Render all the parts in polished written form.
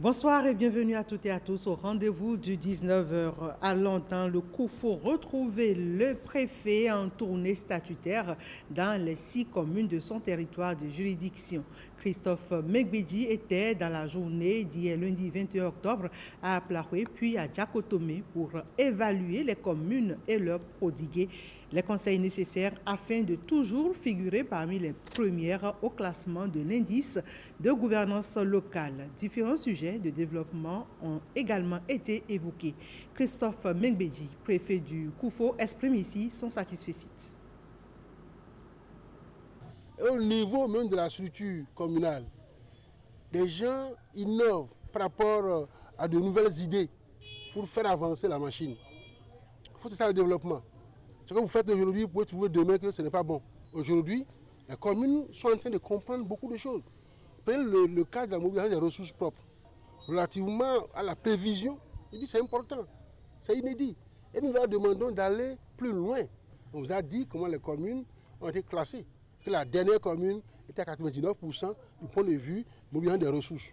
Bonsoir et bienvenue à toutes et à tous au rendez-vous du 19h à Longtemps. Le Koufo retrouver le préfet en tournée statutaire dans les 6 communes de son territoire de juridiction. Christophe Megbedji était dans la journée d'hier lundi 21 octobre à Plahoué puis à Djakotome pour évaluer les communes et leur prodiguer les conseils nécessaires afin de toujours figurer parmi les premières au classement de l'indice de gouvernance locale. Différents sujets de développement ont également été évoqués. Christophe Megbedji, préfet du Koufo, exprime ici son satisfecit. Au niveau même de la structure communale, les gens innovent par rapport à de nouvelles idées pour faire avancer la machine. C'est ça le développement. Ce que vous faites aujourd'hui, vous pouvez trouver demain que ce n'est pas bon. Aujourd'hui, les communes sont en train de comprendre beaucoup de choses. Prenez le cas de la mobilisation des ressources propres. Relativement à la prévision, il dit c'est important, c'est inédit. Et nous leur demandons d'aller plus loin. On vous a dit comment les communes ont été classées. Que la dernière commune était à 99% du point de vue mobilisation des ressources.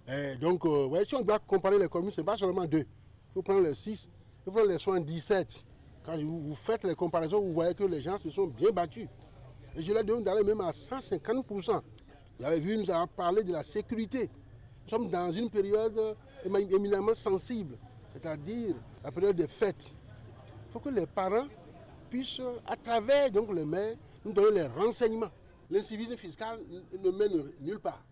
Et donc, si on doit comparer les communes, ce n'est pas seulement 2. Il faut prendre les 6, il faut prendre les 77. Quand vous faites les comparaisons, vous voyez que les gens se sont bien battus. Et je leur demande d'aller même à 150%. Vous avez vu, nous avons parlé de la sécurité. Nous sommes dans une période éminemment sensible, c'est-à-dire la période des fêtes. Il faut que les parents puissent, à travers donc, les maires, nous donner les renseignements. L'incivisme fiscal ne mène nulle part.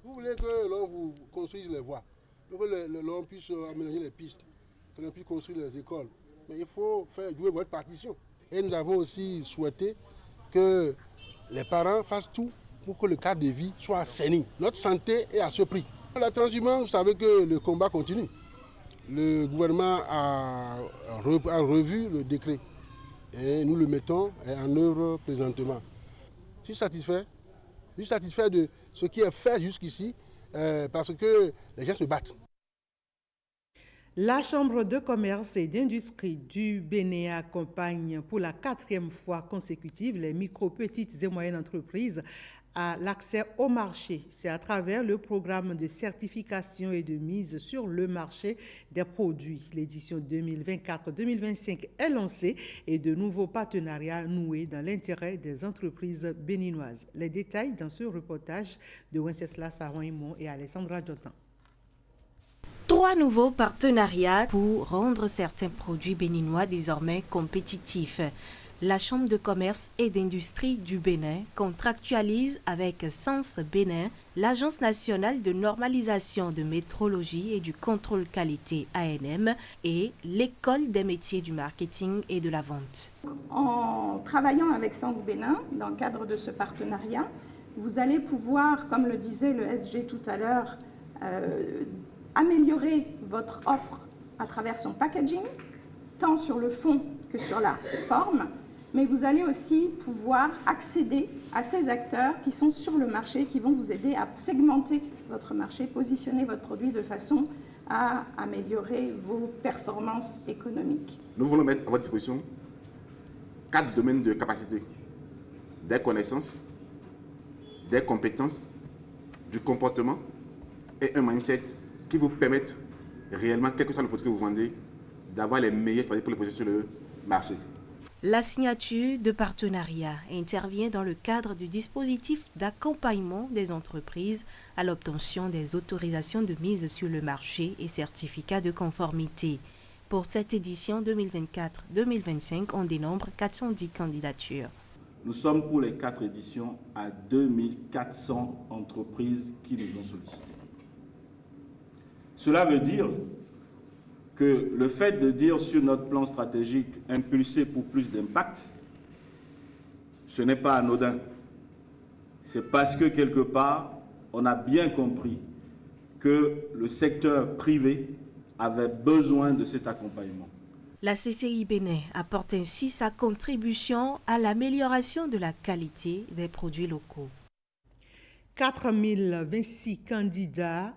Vous voulez que l'on vous construise les voies, que l'on puisse aménager les pistes, que l'on puisse construire les écoles. Mais il faut faire jouer votre partition. Et nous avons aussi souhaité que les parents fassent tout pour que le cadre de vie soit assaini. Notre santé est à ce prix. La transhumance, vous savez que le combat continue. Le gouvernement a revu le décret et nous le mettons en œuvre présentement. Je suis satisfait. Je suis satisfait de ce qui est fait jusqu'ici parce que les gens se battent. La Chambre de commerce et d'industrie du Bénin accompagne pour la 4e fois consécutive les micro, petites et moyennes entreprises à l'accès au marché. C'est à travers le programme de certification et de mise sur le marché des produits. L'édition 2024-2025 est lancée et de nouveaux partenariats noués dans l'intérêt des entreprises béninoises. Les détails dans ce reportage de Wenceslas Saron-Imon et Alessandra Jotan. 3 nouveaux partenariats pour rendre certains produits béninois désormais compétitifs. La Chambre de commerce et d'industrie du Bénin contractualise avec Sens Bénin, l'Agence nationale de normalisation de métrologie et du contrôle qualité ANM et l'École des métiers du marketing et de la vente. En travaillant avec Sens Bénin, dans le cadre de ce partenariat, vous allez pouvoir, comme le disait le SG tout à l'heure, améliorer votre offre à travers son packaging, tant sur le fond que sur la forme, mais vous allez aussi pouvoir accéder à ces acteurs qui sont sur le marché, qui vont vous aider à segmenter votre marché, positionner votre produit de façon à améliorer vos performances économiques. Nous voulons mettre à votre disposition 4 domaines de capacité: des connaissances, des compétences, du comportement et un mindset qui vous permettent réellement, quel que soit le produit que vous vendez, d'avoir les meilleurs stratégies pour les positionner sur le marché. La signature de partenariat intervient dans le cadre du dispositif d'accompagnement des entreprises à l'obtention des autorisations de mise sur le marché et certificats de conformité. Pour cette édition 2024-2025, on dénombre 410 candidatures. Nous sommes pour les 4 éditions à 2400 entreprises qui nous ont sollicité. Cela veut dire que le fait de dire sur notre plan stratégique impulser pour plus d'impact, ce n'est pas anodin. C'est parce que quelque part, on a bien compris que le secteur privé avait besoin de cet accompagnement. La CCI Bénin apporte ainsi sa contribution à l'amélioration de la qualité des produits locaux. 4026 candidats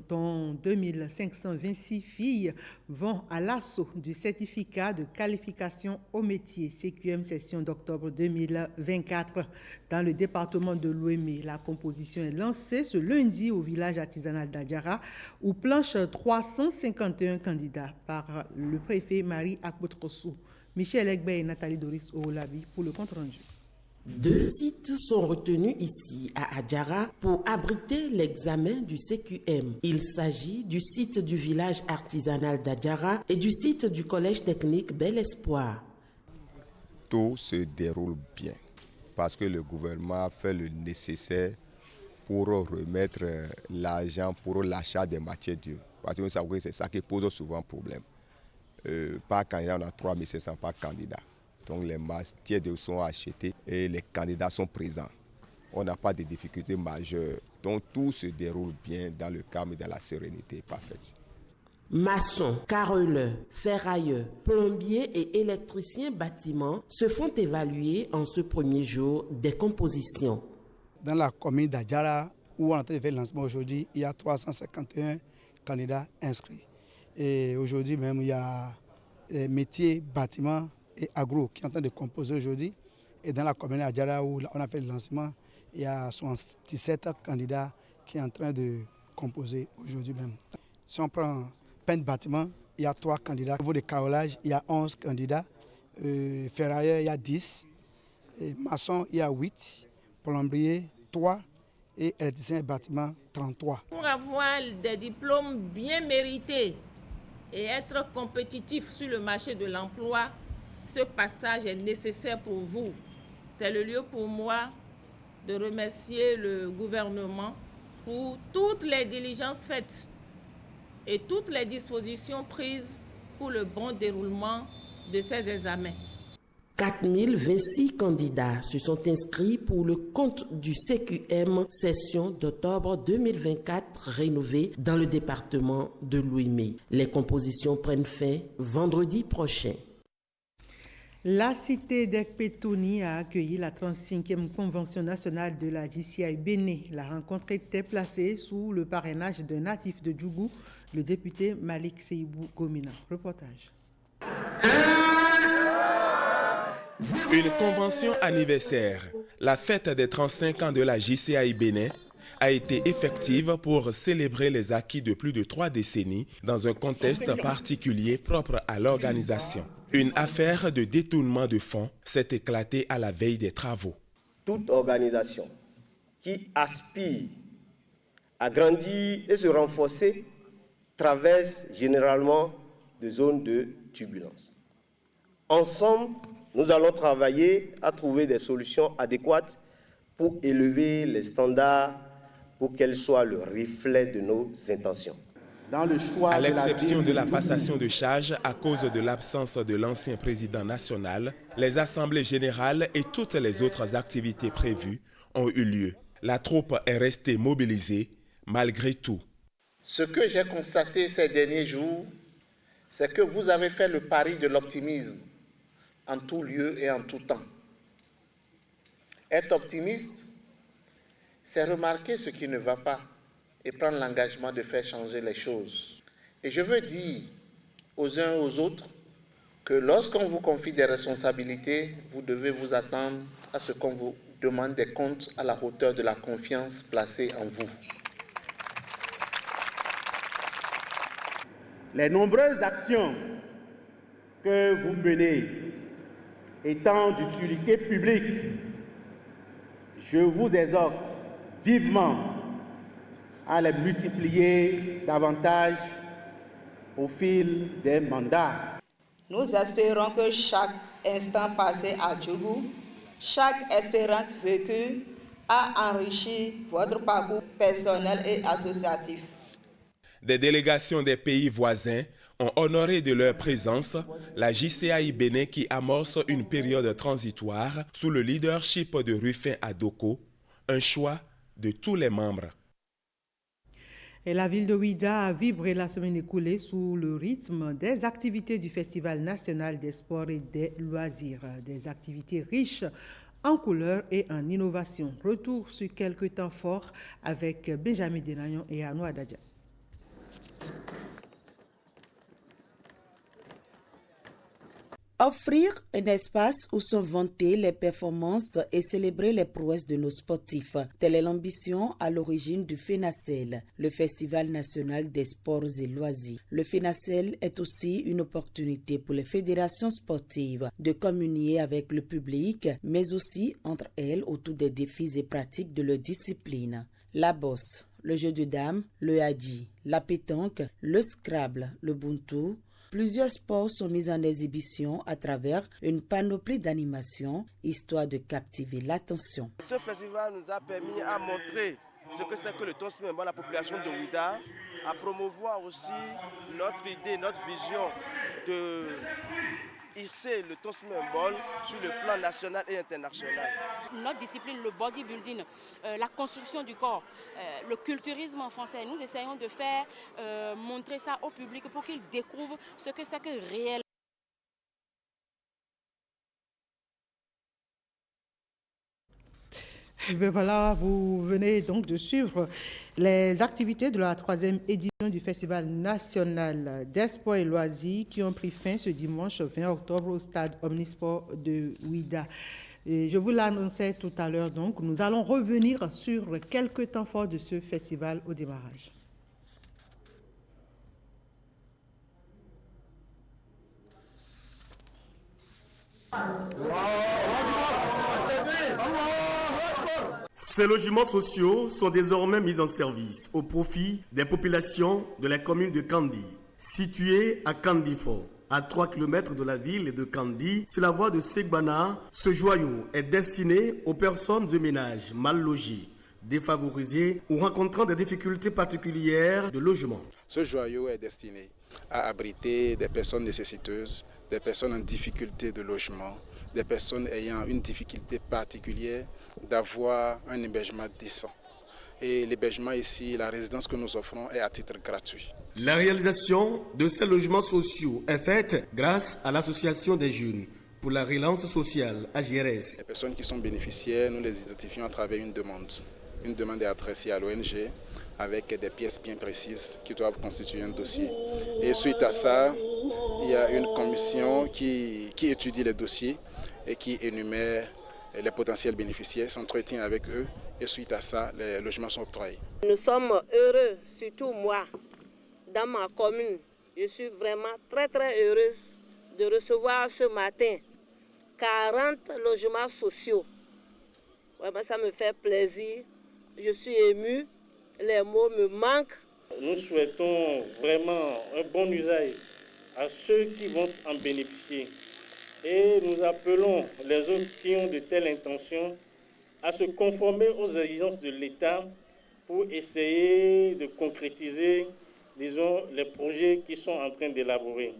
dont 2526 filles, vont à l'assaut du certificat de qualification au métier CQM session d'octobre 2024 dans le département de l'Ouémé. La composition est lancée ce lundi au village artisanal d'Adjara où planchent 351 candidats par le préfet Marie Akboutrossou. Michel Egbe et Nathalie Doris Oolabi pour le compte rendu. 2 sites sont retenus ici à Adjara pour abriter l'examen du CQM. Il s'agit du site du village artisanal d'Adjara et du site du collège technique Bel Espoir. Tout se déroule bien parce que le gouvernement a fait le nécessaire pour remettre l'argent pour l'achat des matières dures. Parce que vous savez que c'est ça qui pose souvent problème. Par candidat, on a 3500 par candidat. Donc les matières sont achetées et les candidats sont présents. On n'a pas de difficultés majeures. Donc tout se déroule bien dans le calme et dans la sérénité parfaite. Maçons, carreleurs, ferrailleurs, plombiers et électriciens bâtiments se font évaluer en ce premier jour des compositions. Dans la commune d'Adjara, où on a fait le lancement aujourd'hui, il y a 351 candidats inscrits. Et aujourd'hui même, il y a les métiers, bâtiments et agro qui sont en train de composer aujourd'hui. Et dans la commune d'Adjara où on a fait le lancement, il y a 77 candidats qui sont en train de composer aujourd'hui même. Si on prend peintre bâtiment, il y a 3 candidats. Au niveau de carrelage, il y a 11 candidats. Ferrailleur, il y a 10. Et maçon, il y a 8. Plombier, 3. Et électricien bâtiment, 33. Pour avoir des diplômes bien mérités et être compétitif sur le marché de l'emploi, ce passage est nécessaire pour vous. C'est le lieu pour moi de remercier le gouvernement pour toutes les diligences faites et toutes les dispositions prises pour le bon déroulement de ces examens. 4026 candidats se sont inscrits pour le compte du CQM session d'octobre 2024 rénové dans le département de l'Ouémé. Les compositions prennent fin vendredi prochain. La cité d'Ekpetouni a accueilli la 35e convention nationale de la JCI Bénin. La rencontre était placée sous le parrainage d'un natif de Djougou, le député Malik Seibou Gomina. Reportage. Une convention anniversaire, la fête des 35 ans de la JCI Bénin, a été effective pour célébrer les acquis de plus de 3 décennies dans un contexte particulier propre à l'organisation. Une affaire de détournement de fonds s'est éclatée à la veille des travaux. Toute organisation qui aspire à grandir et se renforcer traverse généralement des zones de turbulence. Ensemble, nous allons travailler à trouver des solutions adéquates pour élever les standards pour qu'elles soient le reflet de nos intentions. À l'exception de la passation de charges à cause de l'absence de l'ancien président national, les assemblées générales et toutes les autres activités prévues ont eu lieu. La troupe est restée mobilisée malgré tout. Ce que j'ai constaté ces derniers jours, c'est que vous avez fait le pari de l'optimisme en tout lieu et en tout temps. Être optimiste, c'est remarquer ce qui ne va pas et prendre l'engagement de faire changer les choses. Et je veux dire aux uns et aux autres que lorsqu'on vous confie des responsabilités, vous devez vous attendre à ce qu'on vous demande des comptes à la hauteur de la confiance placée en vous. Les nombreuses actions que vous menez étant d'utilité publique, je vous exhorte vivement à les multiplier davantage au fil des mandats. Nous espérons que chaque instant passé à Djougou, chaque espérance vécue a enrichi votre parcours personnel et associatif. Des délégations des pays voisins ont honoré de leur présence la JCI Bénin qui amorce une période transitoire sous le leadership de Rufin Adoko, un choix de tous les membres. Et la ville de Ouidah a vibré la semaine écoulée sous le rythme des activités du Festival national des sports et des loisirs. Des activités riches en couleurs et en innovation. Retour sur quelques temps forts avec Benjamin Denayon et Arnaud Adadia. Offrir un espace où sont vantées les performances et célébrer les prouesses de nos sportifs. Telle est l'ambition à l'origine du FENACEL, le Festival national des sports et loisirs. Le FENACEL est aussi une opportunité pour les fédérations sportives de communier avec le public, mais aussi entre elles autour des défis et pratiques de leur discipline. La bosse, le jeu de dames, le hadji, la pétanque, le scrabble, le buntu. Plusieurs sports sont mis en exhibition à travers une panoplie d'animations, histoire de captiver l'attention. Ce festival nous a permis à montrer ce que c'est que le tourisme à la population de Ouidah, à promouvoir aussi notre idée, notre vision de hisser le tourisme sur le plan national et international. Notre discipline, le bodybuilding, la construction du corps, le culturisme en français, nous essayons de faire montrer ça au public pour qu'il découvre ce que c'est que réel. Ben voilà, vous venez donc de suivre les activités de la 3e édition du Festival national des sports et loisirs qui ont pris fin ce dimanche 20 octobre au stade Omnisport de Ouidah. Et je vous l'annonçais tout à l'heure, donc nous allons revenir sur quelques temps forts de ce festival au démarrage. Ces logements sociaux sont désormais mis en service au profit des populations de la commune de Kandi, située à Kandifort. À 3 km de la ville de Kandi, sur la voie de Segbana, ce joyau est destiné aux personnes et ménages mal logés, défavorisés ou rencontrant des difficultés particulières de logement. Ce joyau est destiné à abriter des personnes nécessiteuses, des personnes en difficulté de logement, des personnes ayant une difficulté particulière d'avoir un hébergement décent. Et l'hébergement ici, la résidence que nous offrons est à titre gratuit. La réalisation de ces logements sociaux est faite grâce à l'Association des jeunes pour la relance sociale, AGRS. Les personnes qui sont bénéficiaires, nous les identifions à travers une demande. Une demande est adressée à l'ONG avec des pièces bien précises qui doivent constituer un dossier. Et suite à ça, il y a une commission qui étudie les dossiers et qui énumère les potentiels bénéficiaires, s'entretient avec eux et suite à ça, les logements sont octroyés. Nous sommes heureux, surtout moi, dans ma commune. Je suis vraiment très heureuse de recevoir ce matin 40 logements sociaux. Vraiment, ça me fait plaisir. Je suis émue, les mots me manquent. Nous souhaitons vraiment un bon usage à ceux qui vont en bénéficier. Et nous appelons les autres qui ont de telles intentions à se conformer aux exigences de l'État pour essayer de concrétiser, disons, les projets qui sont en train d'élaborer.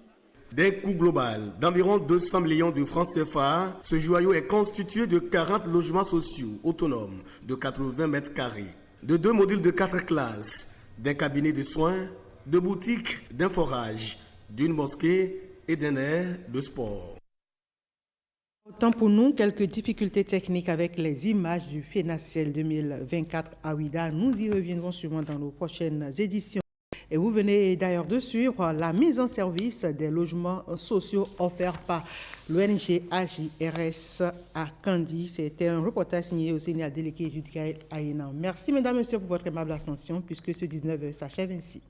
D'un coût global d'environ 200 millions de francs CFA, ce joyau est constitué de 40 logements sociaux autonomes de 80 mètres carrés, de 2 modules de 4 classes, d'un cabinet de soins, de boutiques, d'un forage, d'une mosquée et d'un aire de sport. Autant pour nous, quelques difficultés techniques avec les images du FENACEL 2024 à Ouidah. Nous y reviendrons sûrement dans nos prochaines éditions. Et vous venez d'ailleurs de suivre la mise en service des logements sociaux offerts par l'ONG AJRS à Kandi. C'était un reportage signé au Sénat délégué Judikaël Aïnan. Merci mesdames et messieurs pour votre aimable attention puisque ce 19h s'achève ainsi.